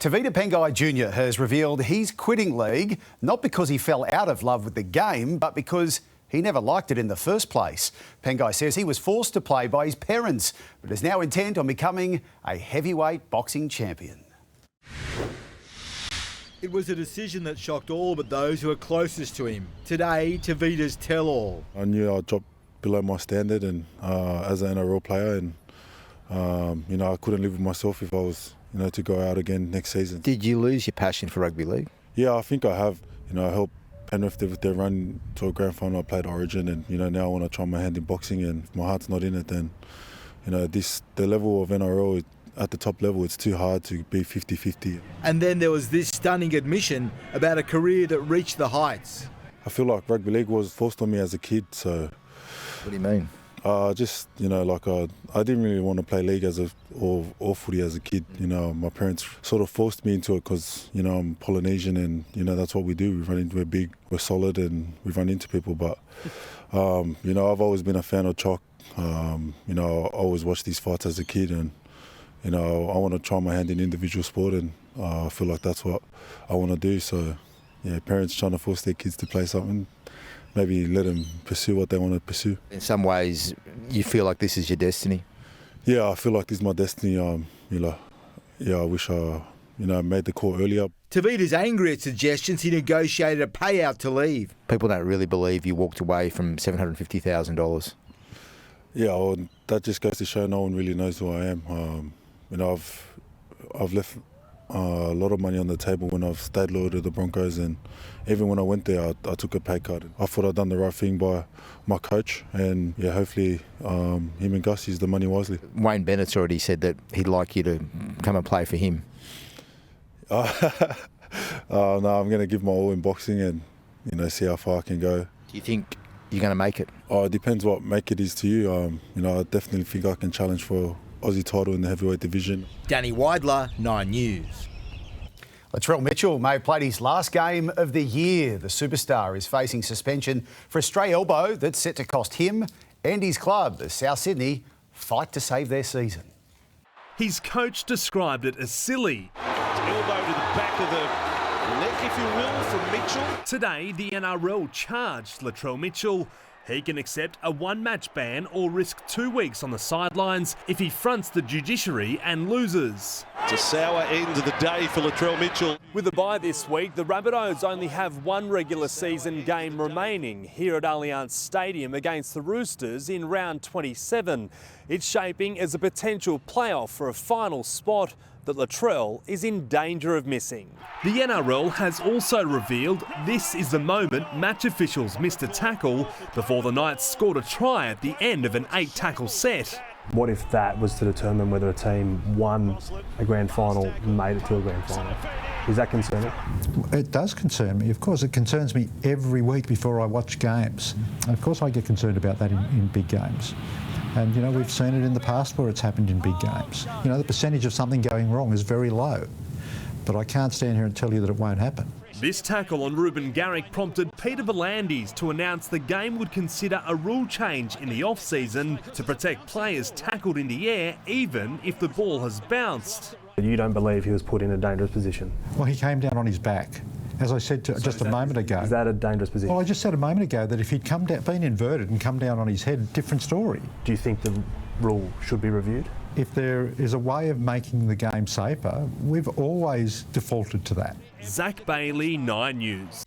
Tevita Pangai Jr has revealed he's quitting league, not because he fell out of love with the game, but because he never liked it in the first place. Pangai says he was forced to play by his parents, but is now intent on becoming a heavyweight boxing champion. It was a decision that shocked all but those who were closest to him. Today, Tevita's tell-all. I knew I'd dropped below my standard and as an NRL player, and I couldn't live with myself if I was to go out again next season. Did you lose your passion for rugby league? Yeah, I think I have. I helped Penrith with their run to a grand final. I played Origin, and now I want to try my hand in boxing, and if my heart's not in it, then the level of NRL, at the top level, it's too hard to be 50-50. And then there was this stunning admission about a career that reached the heights. I feel like rugby league was forced on me as a kid, so... What do you mean? I didn't really want to play league or footy as a kid. My parents sort of forced me into it because, I'm Polynesian, and, that's what we do. We're big, we're solid, and we run into people. But, I've always been a fan of chalk. I always watched these fights as a kid, and, I want to try my hand in individual sport, and I feel like that's what I want to do. So, yeah, parents trying to force their kids to play something, maybe let them pursue what they want to pursue. In some ways, you feel like this is your destiny? Yeah, I feel like this is my destiny. I wish I made the call earlier. Tevita's angry at suggestions he negotiated a payout to leave. People don't really believe you walked away from $750,000. Yeah, well, that just goes to show no one really knows who I am. I've left a lot of money on the table when I've stayed loyal to the Broncos, and even when I went there, I took a pay cut. I thought I'd done the right thing by my coach, and hopefully him and Gus use the money wisely. Wayne Bennett's already said that he'd like you to come and play for him. No, I'm going to give my all in boxing and see how far I can go. Do you think you're going to make it? It depends what make it is to you. I definitely think I can challenge for Aussie title in the heavyweight division. Danny Weidler, 9 News. Latrell Mitchell may have played his last game of the year. The superstar is facing suspension for a stray elbow that's set to cost him and his club, the South Sydney, fight to save their season. His coach described it as silly. Elbow to the back of the neck, if you will, from Mitchell. Today, the NRL charged Latrell Mitchell. He can accept a one-match ban or risk 2 weeks on the sidelines if he fronts the judiciary and loses. It's a sour end to the day for Latrell Mitchell. With a bye this week, the Rabbitohs only have one regular season game remaining here at Allianz Stadium against the Roosters in round 27. It's shaping as a potential playoff for a final spot that Latrell is in danger of missing. The NRL has also revealed this is the moment match officials missed a tackle before the Knights scored a try at the end of an 8-tackle set. What if that was to determine whether a team won a grand final and made it to a grand final? Is that concerning? It does concern me. Of course, it concerns me every week before I watch games. Of course, I get concerned about that in big games. And, we've seen it in the past where it's happened in big games. The percentage of something going wrong is very low. But I can't stand here and tell you that it won't happen. This tackle on Ruben Garrick prompted Peter V'landys to announce the game would consider a rule change in the off-season to protect players tackled in the air, even if the ball has bounced. You don't believe he was put in a dangerous position? Well, he came down on his back. As I said just a moment ago. Is that a dangerous position? Well, I just said a moment ago that if he'd been inverted and come down on his head, different story. Do you think the rule should be reviewed? If there is a way of making the game safer, we've always defaulted to that. Zach Bailey, 9 News.